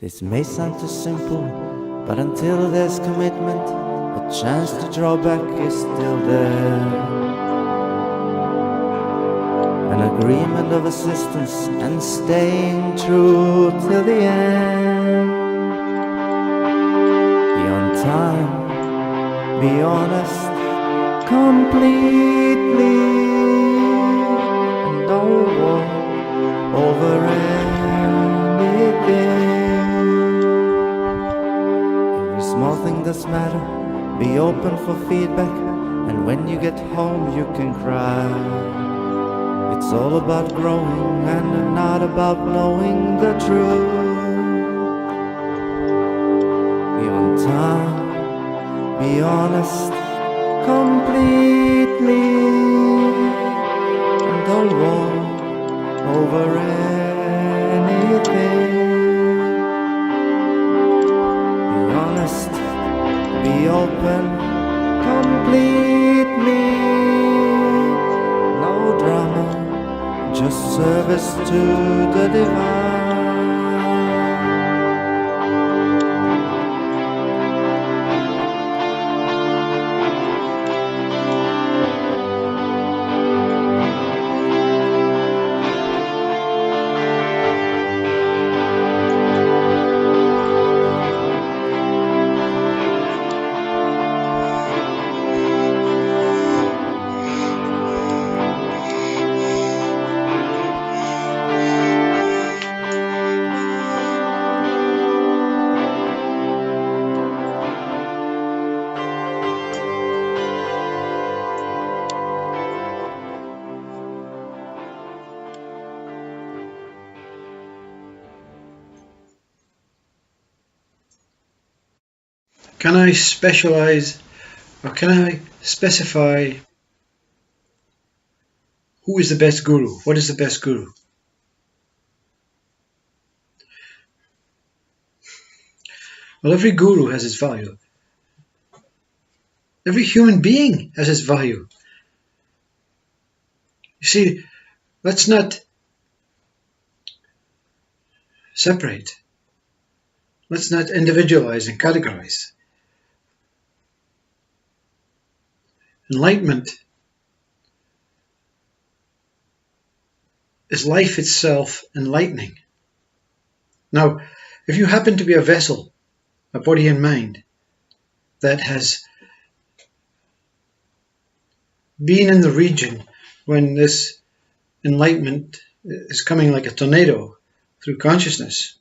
This may sound too simple, but until there's commitment, a chance to draw back is still there. An agreement of assistance and staying true till the end. Be on time, be honest completely, and don't walk over anything. Small thing does matter, be open for feedback, and when you get home you can cry. It's all about growing and not about knowing the truth. Be on time, be honest completely, and don't walk over anything. Be open completely, no drama, just service to the divine. Can I specialize, or can I specify who is the best guru? What is the best guru? Well, every guru has its value. Every human being has its value. You see, let's not separate. Let's not individualize and categorize. Enlightenment is life itself enlightening. Now, if you happen to be a vessel, a body and mind, that has been in the region when this enlightenment is coming like a tornado through consciousness,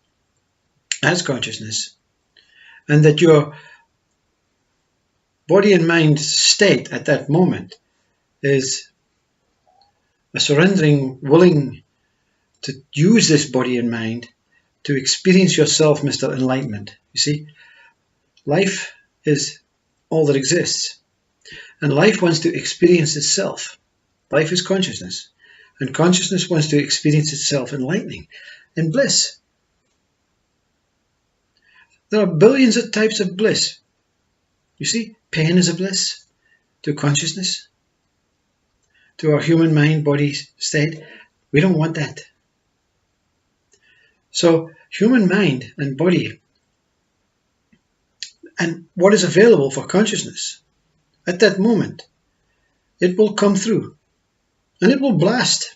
as consciousness, and that your body and mind state at that moment is a surrendering, willing to use this body and mind to experience yourself, Mr. Enlightenment. You see, life is all that exists, and life wants to experience itself. Life is consciousness, and consciousness wants to experience itself enlightening in bliss. There are billions of types of bliss. You see, pain is a bliss to consciousness, to our human mind, body state. We don't want that. So human mind and body, and what is available for consciousness at that moment, it will come through and it will blast.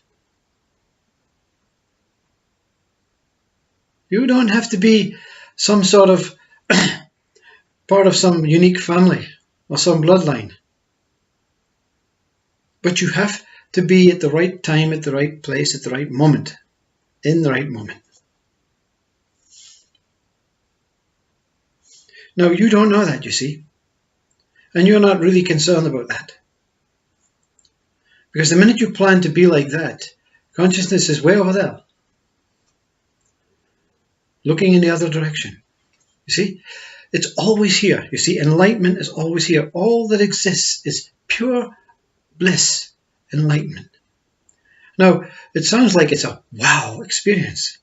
You don't have to be some sort of part of some unique family or some bloodline, but you have to be at the right time, at the right place, at the right moment, in the right moment. Now, you don't know that, you see, and you're not really concerned about that, because the minute you plan to be like that, consciousness is way over there, looking in the other direction. You see, it's always here. You see, enlightenment is always here. All that exists is pure bliss, enlightenment. Now, it sounds like it's a wow experience,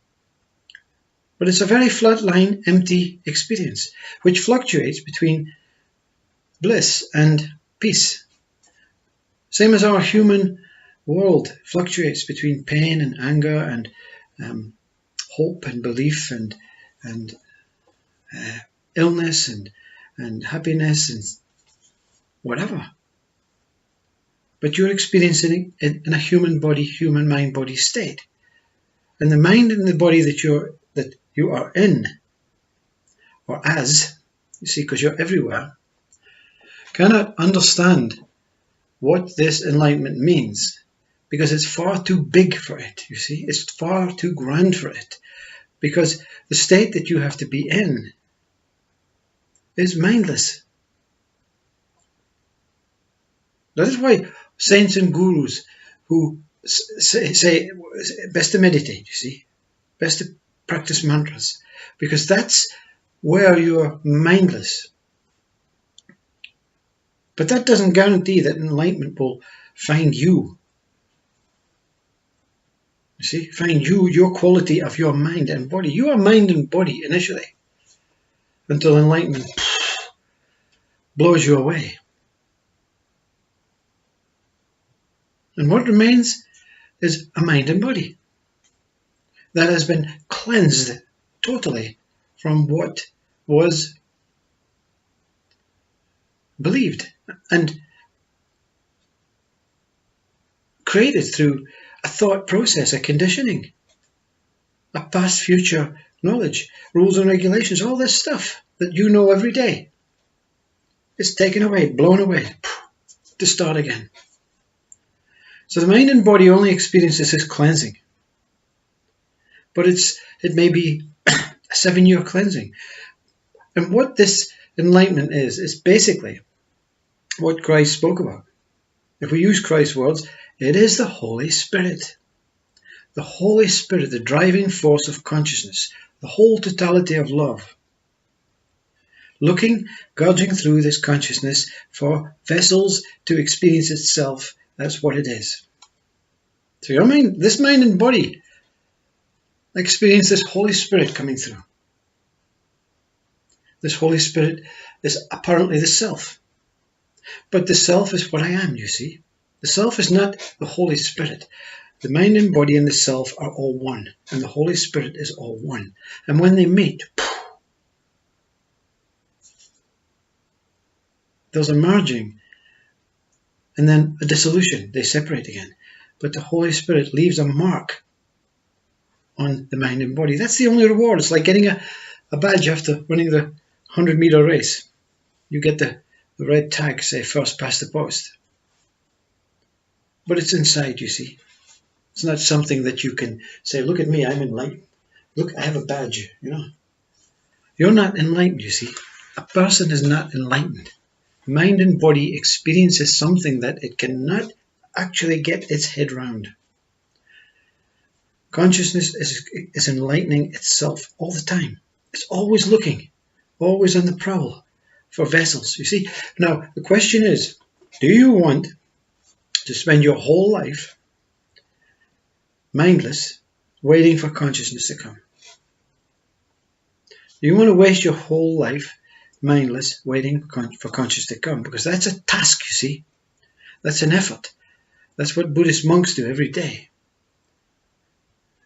but it's a very flatline, empty experience, which fluctuates between bliss and peace. Same as our human world fluctuates between pain and anger and hope and belief and illness and happiness and whatever. But you're experiencing it in a human body, human mind body state. And the mind and the body that you are in, or as, you see, because you're everywhere, cannot understand what this enlightenment means, because it's far too big for it, you see. It's far too grand for it, because the state that you have to be in is mindless. That is why saints and gurus who say best to meditate, you see, best to practice mantras, because that's where you're mindless. But that doesn't guarantee that enlightenment will find you. You see, find you, your quality of your mind and body. You are mind and body initially, until enlightenment blows you away. And what remains is a mind and body that has been cleansed totally from what was believed and created through a thought process, a conditioning, a past future knowledge, rules and regulations, all this stuff that you know every day. It's taken away, blown away, to start again. So the mind and body only experiences this cleansing. But it may be a 7-year cleansing. And what this enlightenment is basically what Christ spoke about. If we use Christ's words, it is the Holy Spirit. The Holy Spirit, the driving force of consciousness, the whole totality of love. Looking, gouging through this consciousness for vessels to experience itself. That's what it is. So your mind, this mind and body, experience this Holy Spirit coming through. This Holy Spirit is apparently the self. But the self is what I am, you see. The self is not the Holy Spirit. The mind and body and the self are all one. And the Holy Spirit is all one. And when they meet, there's a merging. And then a dissolution. They separate again. But the Holy Spirit leaves a mark on the mind and body. That's the only reward. It's like getting a badge after running the 100-meter race. You get the red tag, say, first past the post. But it's inside, you see. It's not something that you can say, look at me, I'm enlightened. Look, I have a badge, you know. You're not enlightened, you see. A person is not enlightened. Mind and body experiences something that it cannot actually get its head round. Consciousness is enlightening itself all the time. It's always looking, always on the prowl for vessels, you see. Now, the question is, do you want to spend your whole life mindless, waiting for consciousness to come? Do you want to waste your whole life mindless, waiting for consciousness to come? Because that's a task, you see. That's an effort. That's what Buddhist monks do every day.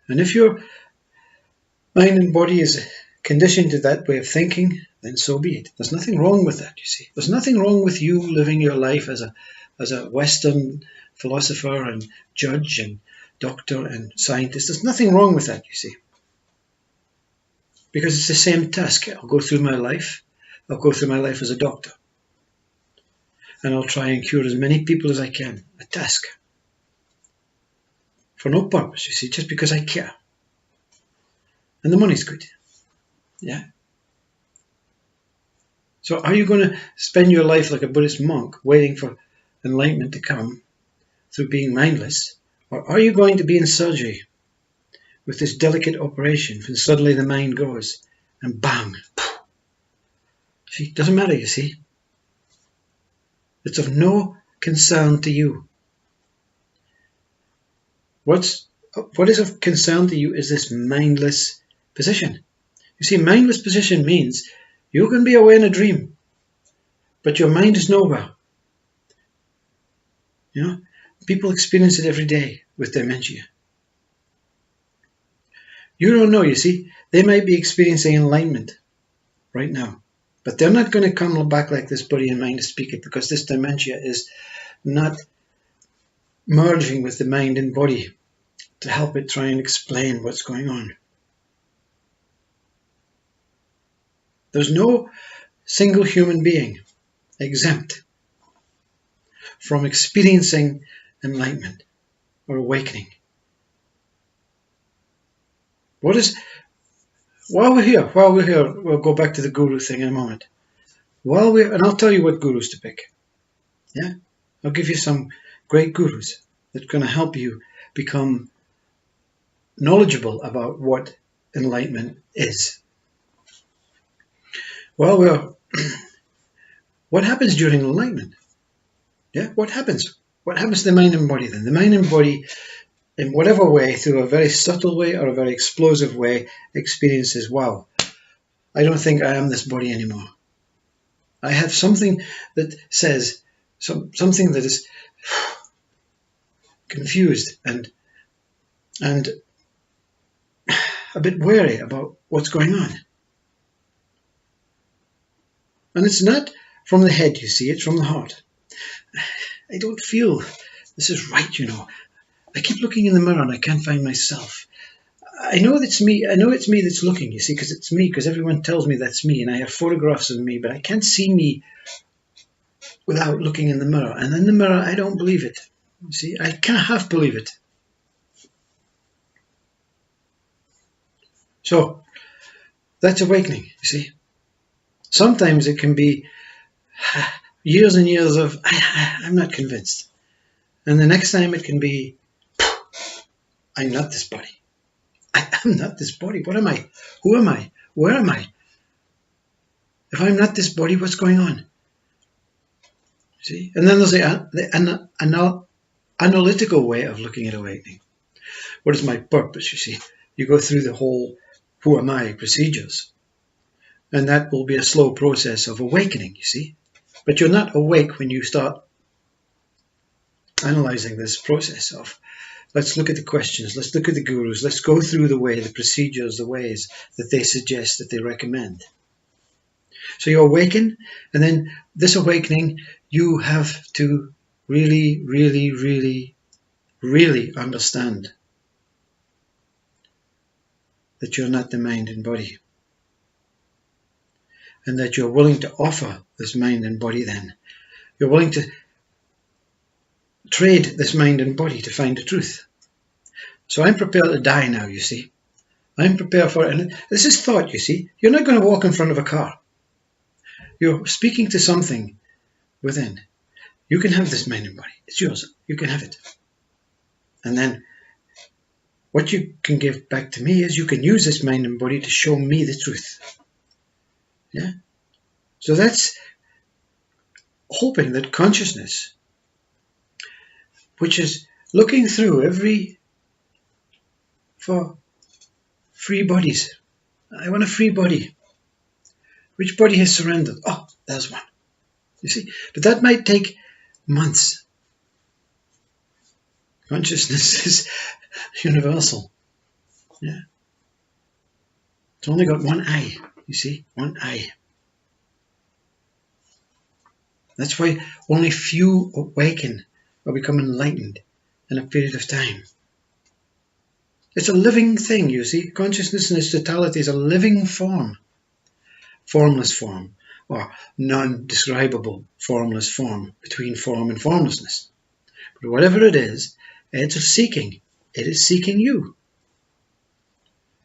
And if your mind and body is conditioned to that way of thinking, then so be it. There's nothing wrong with that, you see. There's nothing wrong with you living your life as a Western philosopher and judge and doctor and scientist. There's nothing wrong with that, you see. Because it's the same task. I'll go through my life. I'll go through my life as a doctor. And I'll try and cure as many people as I can. A task. For no purpose, you see, just because I care. And the money's good. Yeah. So are you going to spend your life like a Buddhist monk, waiting for enlightenment to come through being mindless? Or are you going to be in surgery with this delicate operation when suddenly the mind goes and bang? See, it doesn't matter, you see. It's of no concern to you. What is of concern to you is this mindless position. You see, mindless position means you can be away in a dream, but your mind is nowhere. You know, people experience it every day with dementia. You don't know, you see. They might be experiencing enlightenment, right now. But they're not going to come back like this body and mind to speak it, because this dementia is not merging with the mind and body to help it try and explain what's going on. There's no single human being exempt from experiencing enlightenment or awakening. While we're here, we'll go back to the guru thing in a moment. And I'll tell you what gurus to pick. Yeah, I'll give you some great gurus that are going to help you become knowledgeable about what enlightenment is. Well, what happens during enlightenment? Yeah, what happens? What happens to the mind and body then? The mind and body, in whatever way, through a very subtle way or a very explosive way, experiences, wow, I don't think I am this body anymore. I have something that says, something that is confused and a bit wary about what's going on. And it's not from the head, you see, it's from the heart. I don't feel this is right, you know. I keep looking in the mirror and I can't find myself. I know it's me. I know it's me that's looking, you see, because it's me, because everyone tells me that's me, and I have photographs of me, but I can't see me without looking in the mirror. And in the mirror, I don't believe it. You see, I can't half believe it. So, that's awakening, you see. Sometimes it can be years and years of, I'm not convinced. And the next time it can be, I'm not this body. I am not this body. What am I? Who am I? Where am I? If I'm not this body, what's going on? See? And then there's the analytical way of looking at awakening. What is my purpose, you see? You go through the whole who am I procedures. And that will be a slow process of awakening, you see. But you're not awake when you start analyzing this process of, let's look at the questions, let's look at the gurus, let's go through the way, the procedures, the ways that they suggest, that they recommend. So you awaken, and then this awakening, you have to really, really, really, really understand that you're not the mind and body. And that you're willing to offer this mind and body then. You're willing to trade this mind and body to find the truth. So I'm prepared to die now, you see. I'm prepared for it. And this is thought, you see. You're not going to walk in front of a car. You're speaking to something within. You can have this mind and body. It's yours. You can have it. And then what you can give back to me is you can use this mind and body to show me the truth. Yeah? So that's hoping that consciousness, which is looking through for free bodies. I want a free body. Which body has surrendered? Oh, there's one. You see? But that might take months. Consciousness is universal. Yeah. It's only got one eye. You see, one eye. That's why only few awaken or become enlightened in a period of time. It's a living thing, you see. Consciousness in its totality is a living form. Formless form, or non-describable formless form, between form and formlessness. But whatever it is, it's seeking. It is seeking you.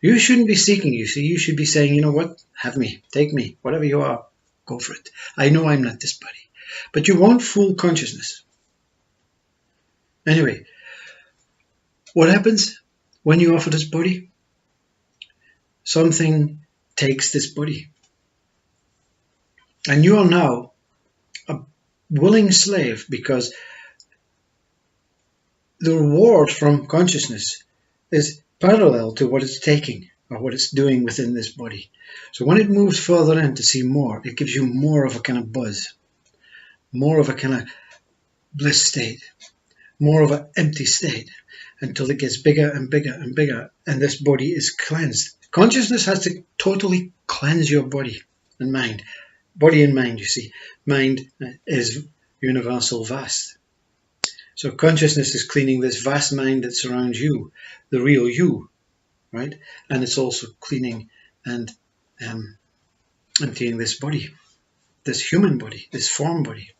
You shouldn't be seeking, you see. You should be saying, you know what? Have me. Take me. Whatever you are, go for it. I know I'm not this body. But you won't fool consciousness. Anyway, what happens when you offer this body? Something takes this body. And you are now a willing slave, because the reward from consciousness is parallel to what it's taking or what it's doing within this body. So when it moves further in to see more, it gives you more of a kind of buzz, more of a kind of bliss state, more of an empty state, until it gets bigger and bigger and bigger, and this body is cleansed. Consciousness has to totally cleanse your body. and mind. Body and mind, you see. Mind is universal vast. So consciousness is cleaning this vast mind that surrounds you, the real you, right? And it's also cleaning and emptying this body, this human body, this form body.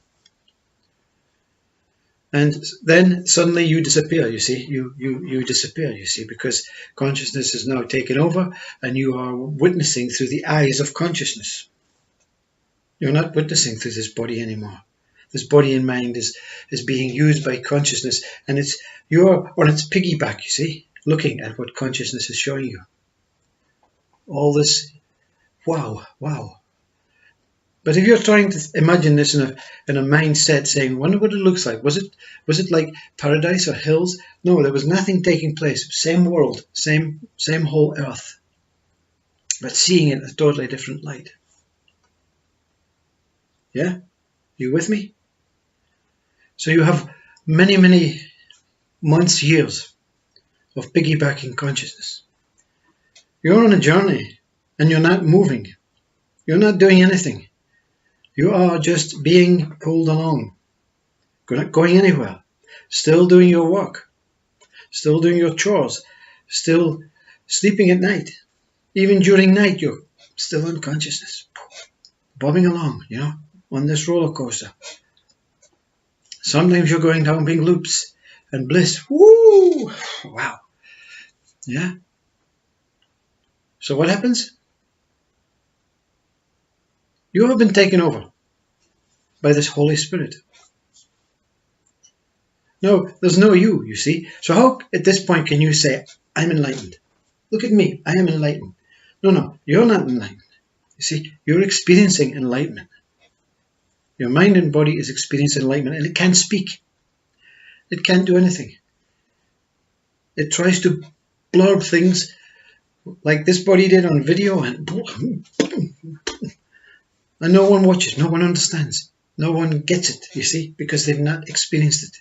And then suddenly you disappear, you see. You disappear, you see, because consciousness is now taken over and you are witnessing through the eyes of consciousness. You're not witnessing through this body anymore. This body and mind is being used by consciousness, and you're on its piggyback, you see, looking at what consciousness is showing you. All this, wow. But if you're trying to imagine this in a mindset saying, wonder what it looks like. Was it like paradise or hills? No, there was nothing taking place. Same world, same whole earth, but seeing it in a totally different light. Yeah? You with me? So you have many months, years of piggybacking consciousness. You're on a journey and you're not moving. You're not doing anything. You are just being pulled along. You're not going anywhere. Still doing your work. Still doing your chores. Still sleeping at night. Even during night, you're still in consciousness. Bobbing along, on this roller coaster. Sometimes you're going down big loops and bliss. Woo! Wow. Yeah. So what happens? You have been taken over by this Holy Spirit. No, there's no you see. So how at this point can you say, I'm enlightened? Look at me, I am enlightened. No, you're not enlightened. You see, you're experiencing enlightenment. Your mind and body is experiencing enlightenment, and it can't speak. It can't do anything. It tries to blurb things like this body did on video, and no one watches, no one understands, no one gets it, you see, because they've not experienced it.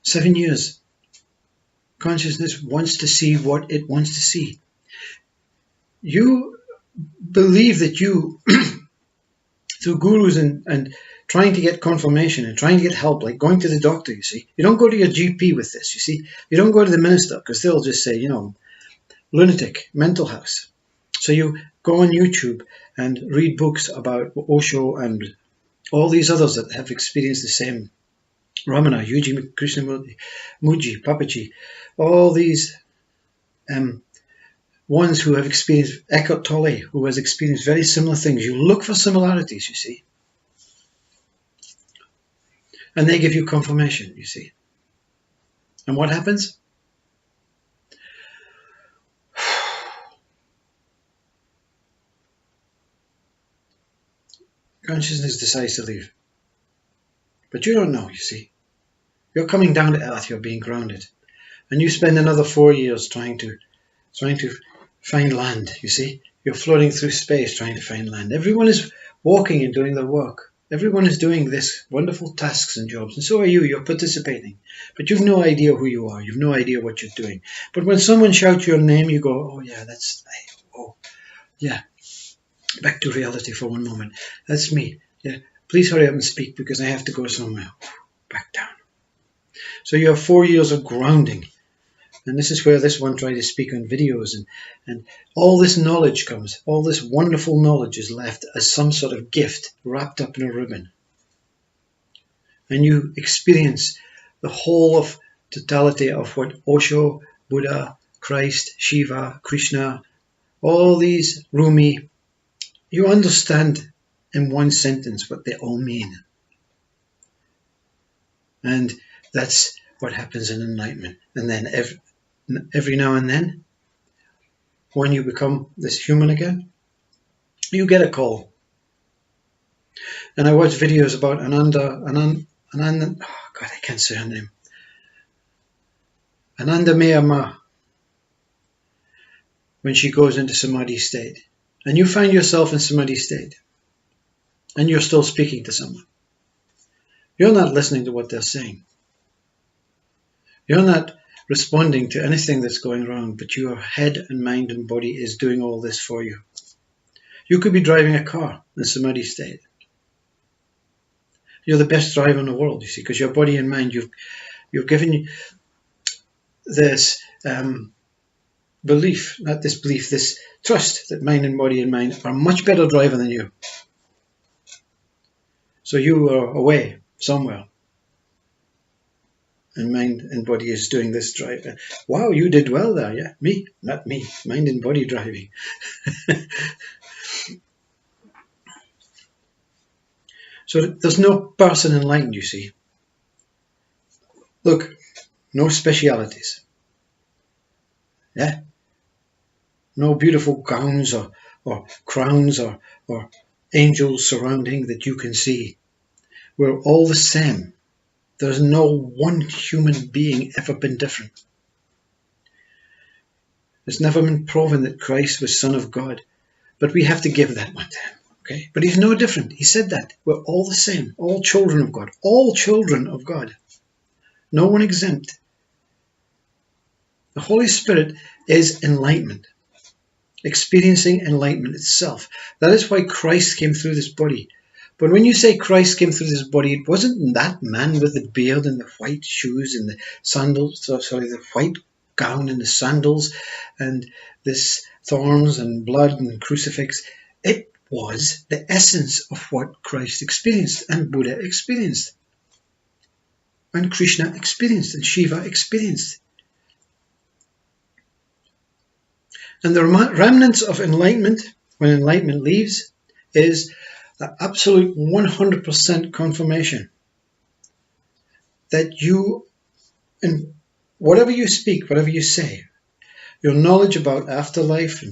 7 years. Consciousness wants to see what it wants to see. You believe that you, through gurus and trying to get confirmation and trying to get help, like going to the doctor, you see. You don't go to your GP with this, you see. You don't go to the minister because they'll just say, lunatic, mental house. So you go on YouTube and read books about Osho and all these others that have experienced the same. Ramana, Yuji Krishnamurti, Muji, Papaji, all these ones who have experienced, Eckhart Tolle, who has experienced very similar things. You look for similarities, you see. And they give you confirmation, you see. And what happens? Consciousness decides to leave. But you don't know, you see. You're coming down to earth, you're being grounded. And you spend another 4 years trying to find land, you see. You're floating through space trying to find land. Everyone is walking and doing their work. Everyone is doing this wonderful tasks and jobs. And so are you. You're participating. But you've no idea who you are. You've no idea what you're doing. But when someone shouts your name, you go, oh yeah, yeah. Back to reality for one moment. That's me. Yeah. Please hurry up and speak because I have to go somewhere. Back down. So you have 4 years of grounding. And this is where this one tried to speak on videos. And all this knowledge comes. All this wonderful knowledge is left as some sort of gift wrapped up in a ribbon. And you experience the whole of totality of what Osho, Buddha, Christ, Shiva, Krishna, all these Rumi, you understand in one sentence what they all mean. And that's what happens in enlightenment. And then every now and then, when you become this human again, you get a call. And I watch videos about Ananda, oh God, I can't say her name. Ananda Meyama, when she goes into Samadhi state. And you find yourself in Samadhi state. And you're still speaking to someone. You're not listening to what they're saying. You're not responding to anything that's going wrong, but your head and mind and body is doing all this for you. You could be driving a car in samadhi state. You're the best driver in the world, you see, because your body and mind, you've given this belief, not this belief, this trust that mind and body and mind are a much better driver than you. So you are away somewhere, and mind and body is doing this drive. Wow, you did well there. Yeah, me, not me. Mind and body driving. So there's no person enlightened, you see. Look, no specialities. Yeah, no beautiful gowns or crowns or angels surrounding that you can see. We're all the same. There's no one human being ever been different. It's never been proven that Christ was Son of God, but we have to give that one to him. Okay? But he's no different. He said that. We're all the same. All children of God. All children of God. No one exempt. The Holy Spirit is enlightenment. Experiencing enlightenment itself. That is why Christ came through this body. But when you say Christ came through this body, it wasn't that man with the beard and the white shoes and the sandals, the white gown and the sandals and this thorns and blood and crucifix. It was the essence of what Christ experienced and Buddha experienced and Krishna experienced and Shiva experienced. And the remnants of enlightenment, when enlightenment leaves, is the absolute 100% confirmation that you, and whatever you speak, whatever you say, your knowledge about afterlife,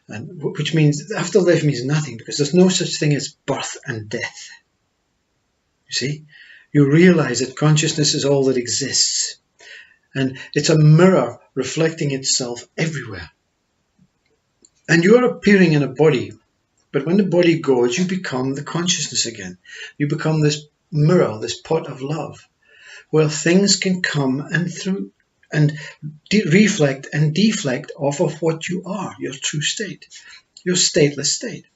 and which means afterlife means nothing, because there's no such thing as birth and death. You see, you realize that consciousness is all that exists, and it's a mirror reflecting itself everywhere. And you are appearing in a body, but when the body goes, you become the consciousness again. You become this mirror, this pot of love, where things can come and through and reflect and deflect off of what you are, your true state, your stateless state.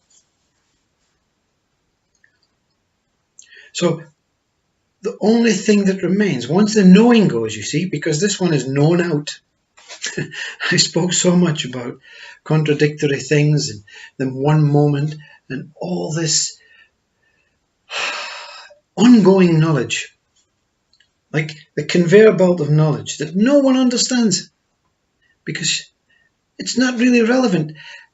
So the only thing that remains, once the knowing goes, you see, because this one is known out. I spoke so much about contradictory things and then one moment and all this ongoing knowledge, like the conveyor belt of knowledge that no one understands because it's not really relevant.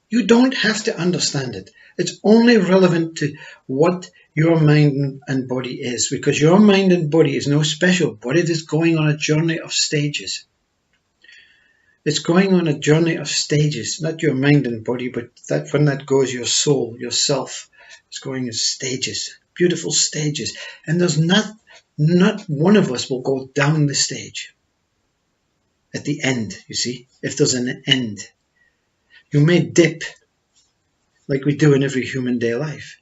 You don't have to understand it. It's only relevant to what your mind and body is, because your mind and body is no special, but it is going on a journey of stages. It's going on a journey of stages, not your mind and body, but that when that goes, your soul, yourself, is going in stages, beautiful stages. And there's not one of us will go down the stage at the end, you see, if there's an end. You may dip like we do in every human day life,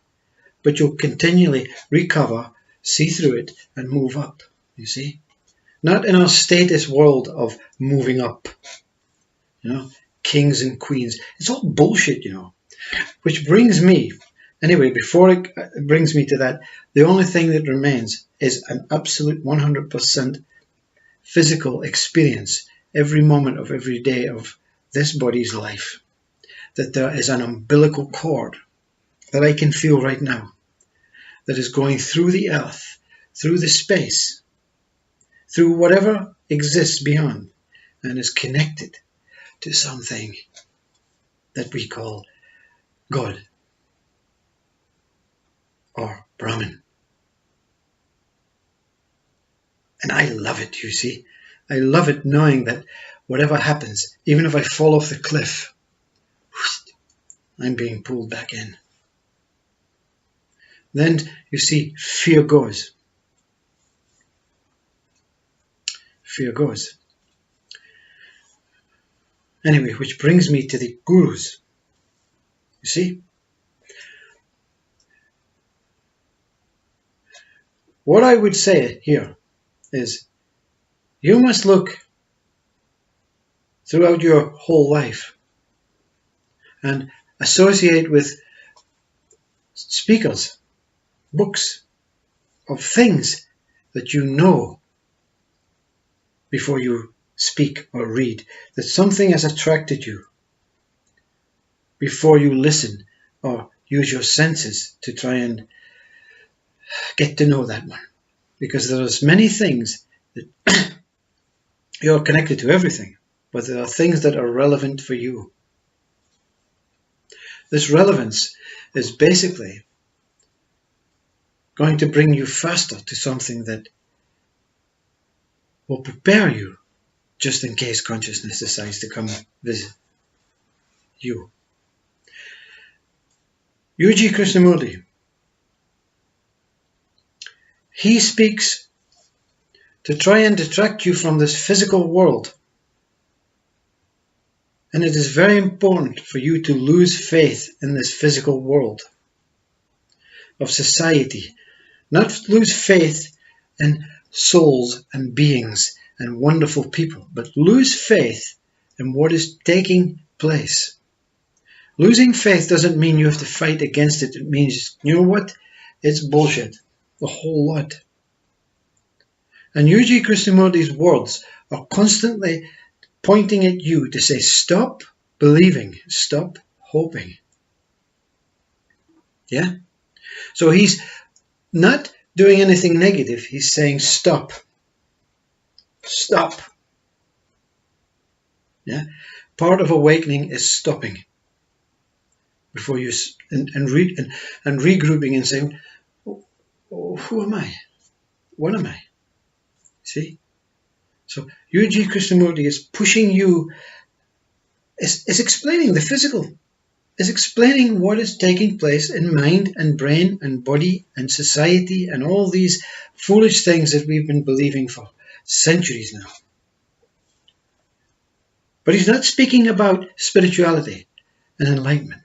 but you'll continually recover, see through it, and move up, you see. Not in our status world of moving up. You know, kings and queens. It's all bullshit, you know. Which brings me, anyway, before it brings me to that, the only thing that remains is an absolute 100% physical experience every moment of every day of this body's life. That there is an umbilical cord that I can feel right now that is going through the earth, through the space, through whatever exists beyond, and is connected to something that we call God or Brahman. And I love it, you see. I love it knowing that whatever happens, even if I fall off the cliff, I'm being pulled back in. Then, you see, fear goes. Fear goes. Anyway, which brings me to the gurus. You see? What I would say here is you must look throughout your whole life and associate with speakers, books of things that you know before you speak or read, that something has attracted you before you listen or use your senses to try and get to know that one. Because there's many things that you're connected to everything, but there are things that are relevant for you. This relevance is basically going to bring you faster to something that will prepare you just in case consciousness decides to come visit you. U.G. Krishnamurti, he speaks to try and detract you from this physical world. And it is very important for you to lose faith in this physical world of society. Not lose faith in souls and beings and wonderful people, but lose faith in what is taking place. Losing faith doesn't mean you have to fight against it. It means, you know what? It's bullshit. A whole lot. And U.G. Krishnamurti's words are constantly pointing at you to say, stop believing, stop hoping. Yeah? So he's not doing anything negative. He's saying, stop. Stop. Yeah? Part of awakening is stopping before you and regrouping and saying, oh, who am I? What am I? See? So U.G. Krishnamurti is pushing you, is explaining the physical, is explaining what is taking place in mind and brain and body and society and all these foolish things that we've been believing for centuries now. But he's not speaking about spirituality and enlightenment.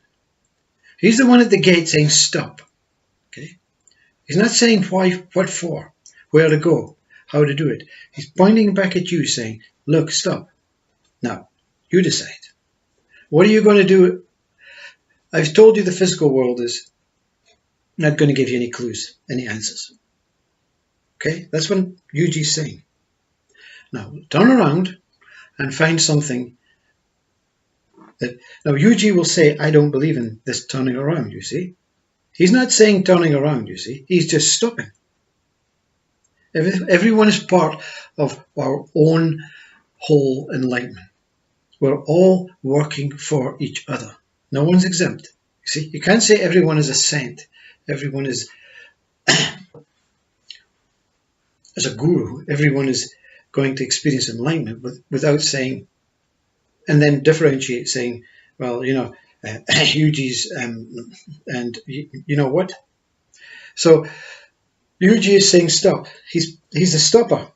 He's the one at the gate saying stop. Okay? He's not saying why, what for, where to go, how to do it. He's pointing back at you saying, look, stop. Now, you decide. What are you going to do? I've told you the physical world is not going to give you any clues, any answers. Okay? That's what UG's saying. Now, turn around and find something that... Now, UG will say, I don't believe in this turning around, you see. He's not saying turning around, you see. He's just stopping. Everyone is part of our own whole enlightenment. We're all working for each other. No one's exempt. You see, you can't say everyone is a saint. Everyone is as a guru. Everyone is going to experience enlightenment without saying, and then differentiate saying, well, you know, UG's and you know what? So UG is saying stop. He's a stopper.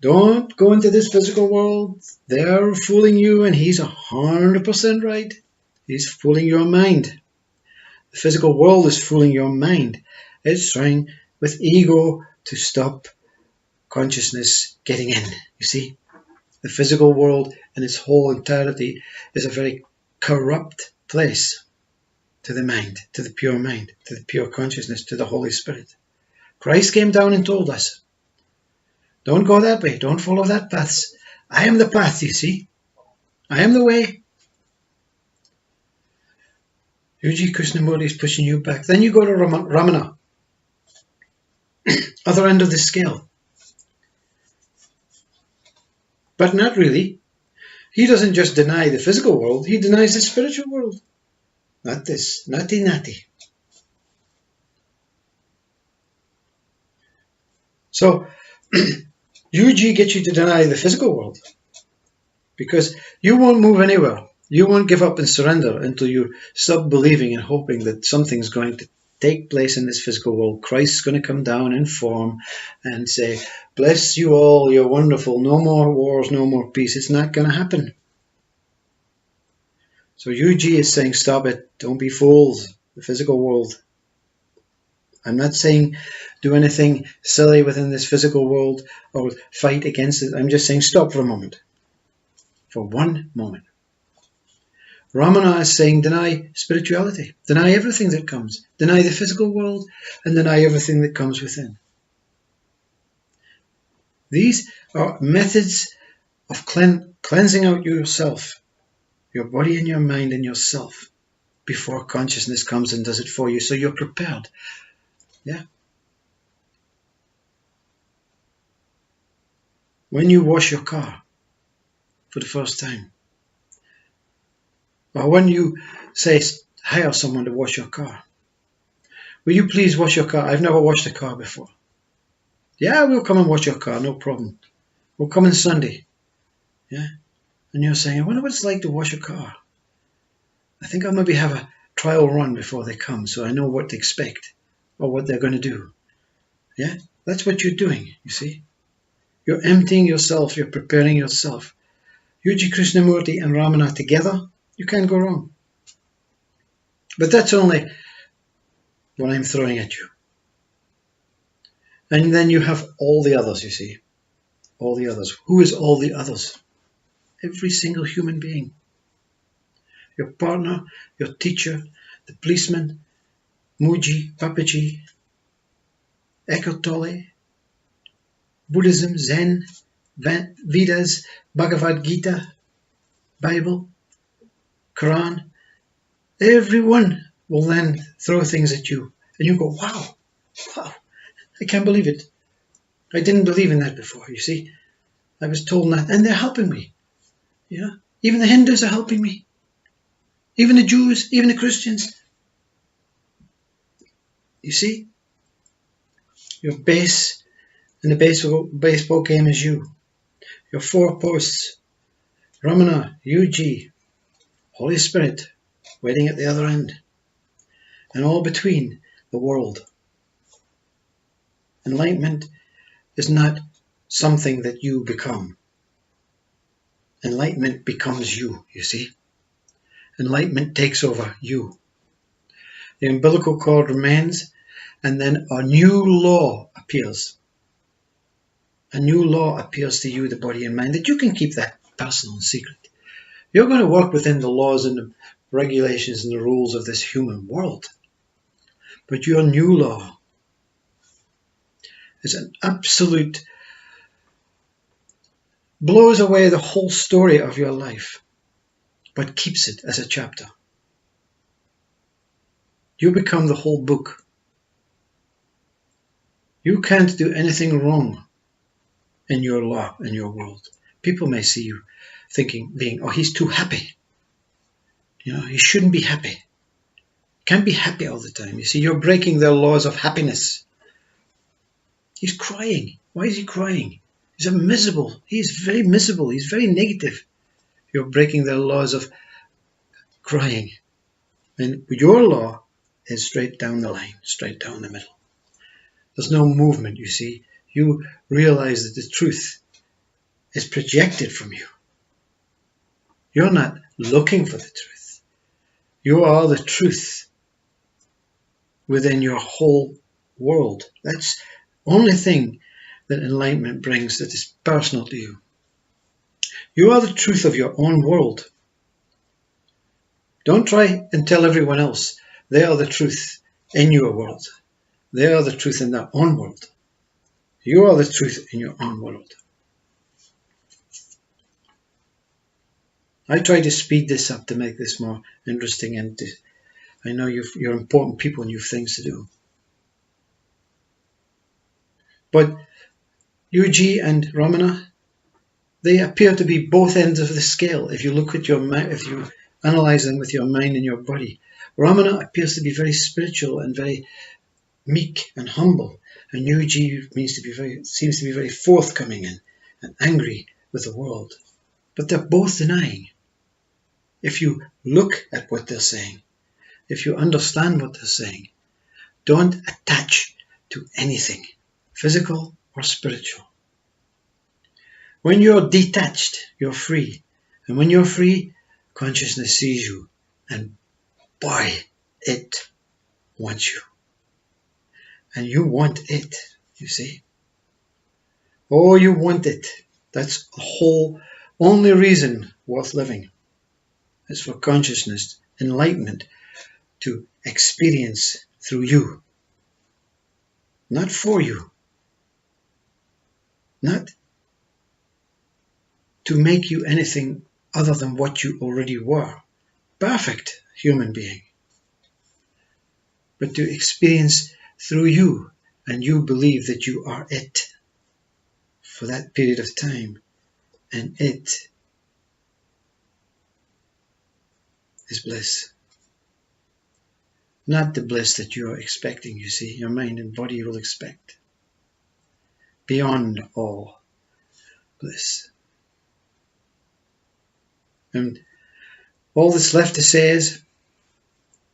Don't go into this physical world. They're fooling you, and he's 100% right. He's fooling your mind. The physical world is fooling your mind. It's trying with ego to stop consciousness getting in. You see, the physical world in its whole entirety is a very corrupt place to the mind, to the pure consciousness, to the Holy Spirit. Christ came down and told us, don't go that way, don't follow that path. I am the path, you see. I am the way. U.G. Krishnamurti is pushing you back. Then you go to Ramana, other end of the scale. But not really. He doesn't just deny the physical world, he denies the spiritual world. Not this, natty. So, UG gets you to deny the physical world because you won't move anywhere. You won't give up and surrender until you stop believing and hoping that something's going to take place in this physical world. Christ's going to come down in form and say, bless you all, you're wonderful, no more wars, no more peace. It's not going to happen. So UG is saying, stop it, don't be fools, the physical world. I'm not saying do anything silly within this physical world or fight against it. I'm just saying stop for a moment. For one moment. Ramana is saying deny spirituality, deny everything that comes, deny the physical world, and deny everything that comes within. These are methods of cleansing out yourself, your body and your mind and yourself, before consciousness comes and does it for you, so you're prepared. Yeah. When you wash your car for the first time, or when you say hire someone to wash your car, will you please wash your car? I've never washed a car before. Yeah, we'll come and wash your car, no problem. We'll come on Sunday. Yeah. And you're saying, I wonder what it's like to wash a car. I think I'll maybe have a trial run before they come so I know what to expect or what they're going to do. Yeah, that's what you're doing, you see. You're emptying yourself, you're preparing yourself. Yuji Krishnamurti and Ramana together, you can't go wrong. But that's only what I'm throwing at you. And then you have all the others, you see. All the others. Who is all the others? Every single human being. Your partner, your teacher, the policeman, Muji, Papaji, Eckhart Tolle, Buddhism, Zen, Vedas, Bhagavad Gita, Bible, Quran. Everyone will then throw things at you. And you go, wow, I can't believe it. I didn't believe in that before, you see. I was told that, and they're helping me. Yeah, even the Hindus are helping me. Even the Jews, even the Christians. You see? Your base in the baseball game is you. Your four posts. Ramana, Yuji, Holy Spirit, waiting at the other end. And all between, the world. Enlightenment is not something that you become. Enlightenment becomes you, you see. Enlightenment takes over you. The umbilical cord remains, and then a new law appears. A new law appears to you, the body and mind, that you can keep that personal and secret. You're going to work within the laws and the regulations and the rules of this human world. But your new law is an absolute, blows away the whole story of your life, but keeps it as a chapter. You become the whole book. You can't do anything wrong in your law, in your world. People may see you thinking, oh, he's too happy. You know, he shouldn't be happy. Can't be happy all the time. You see, you're breaking their laws of happiness. He's crying. Why is he crying? He's miserable. He's very miserable. He's very negative. You're breaking their laws of crying. And your law is straight down the line, straight down the middle. There's no movement, you see. You realize that the truth is projected from you. You're not looking for the truth. You are the truth within your whole world. That's the only thing that enlightenment brings that is personal to you. You are the truth of your own world. Don't try and tell everyone else they are the truth in your world. They are the truth in their own world. You are the truth in your own world. I try to speed this up to make this more interesting, and I know you're important people and you have things to do. But Yuji and Ramana, they appear to be both ends of the scale. If you look at your mind, if you analyze them with your mind and your body, Ramana appears to be very spiritual and very meek and humble, and Yuji seems to be very forthcoming and angry with the world. But they're both denying. If you look at what they're saying, if you understand what they're saying, don't attach to anything, physical or spiritual. When you're detached, you're free. And when you're free, consciousness sees you, and boy, it wants you. And you want it, you see. Oh, you want it. That's the whole only reason worth living. It's for consciousness, enlightenment, to experience through you. Not for you. Not to make you anything other than what you already were. Perfect human being. But to experience through you, and you believe that you are it for that period of time, and it is bliss. Not the bliss that you are expecting, you see, your mind and body will expect. Beyond all bliss. And all that's left to say is,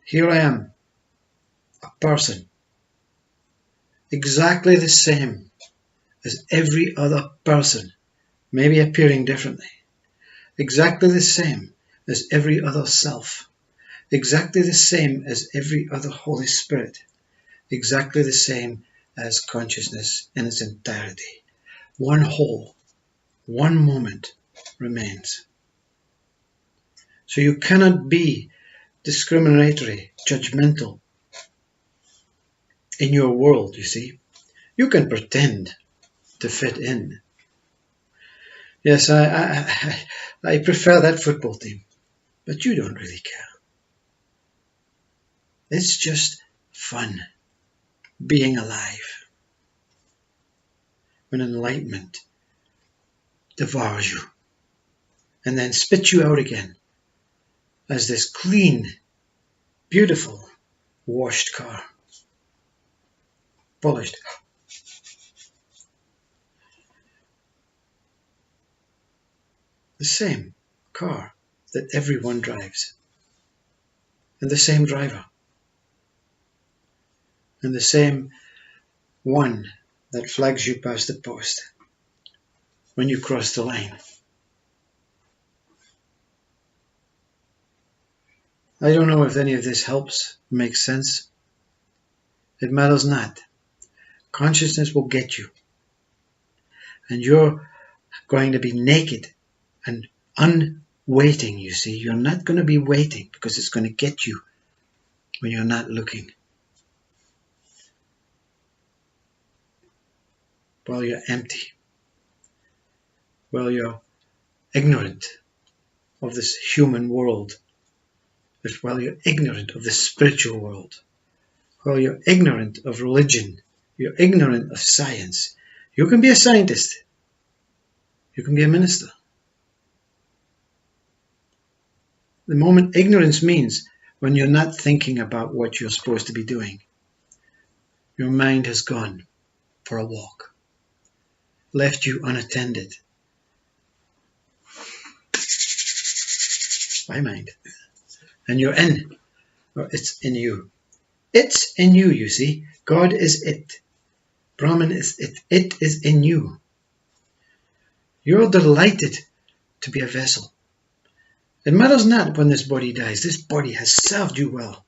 here I am, a person, exactly the same as every other person, maybe appearing differently, exactly the same as every other self, exactly the same as every other Holy Spirit, exactly the same as consciousness in its entirety. One whole, one moment remains. So you cannot be discriminatory, judgmental in your world, you see. You can pretend to fit in. Yes, I prefer that football team, but you don't really care. It's just fun, being alive. When enlightenment devours you and then spits you out again as this clean, beautiful, washed car, polished. The same car that everyone drives, and the same driver, and the same one that flags you past the post when you cross the line. I don't know if any of this helps, makes sense. It matters not. Consciousness will get you. And you're going to be naked and unwaiting, you see. You're not going to be waiting because it's going to get you when you're not looking. While you're empty. While you're ignorant of this human world. While you're ignorant of the spiritual world. While you're ignorant of religion. You're ignorant of science. You can be a scientist. You can be a minister. The moment ignorance means when you're not thinking about what you're supposed to be doing. Your mind has gone for a walk. Left you unattended. By mind. And you're in. Or it's in you. It's in you, you see. God is it. Brahman is it. It is in you. You're delighted to be a vessel. It matters not when this body dies. This body has served you well.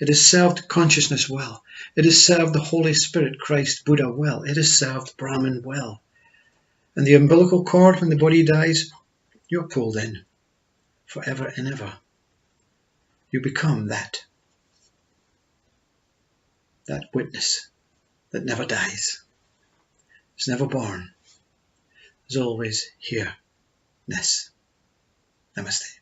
It has served consciousness well. It has served the Holy Spirit, Christ, Buddha well. It has served Brahman well. And the umbilical cord, when the body dies, you're pulled in forever and ever. You become that witness that never dies. It's never born. Is always here-ness. Namaste.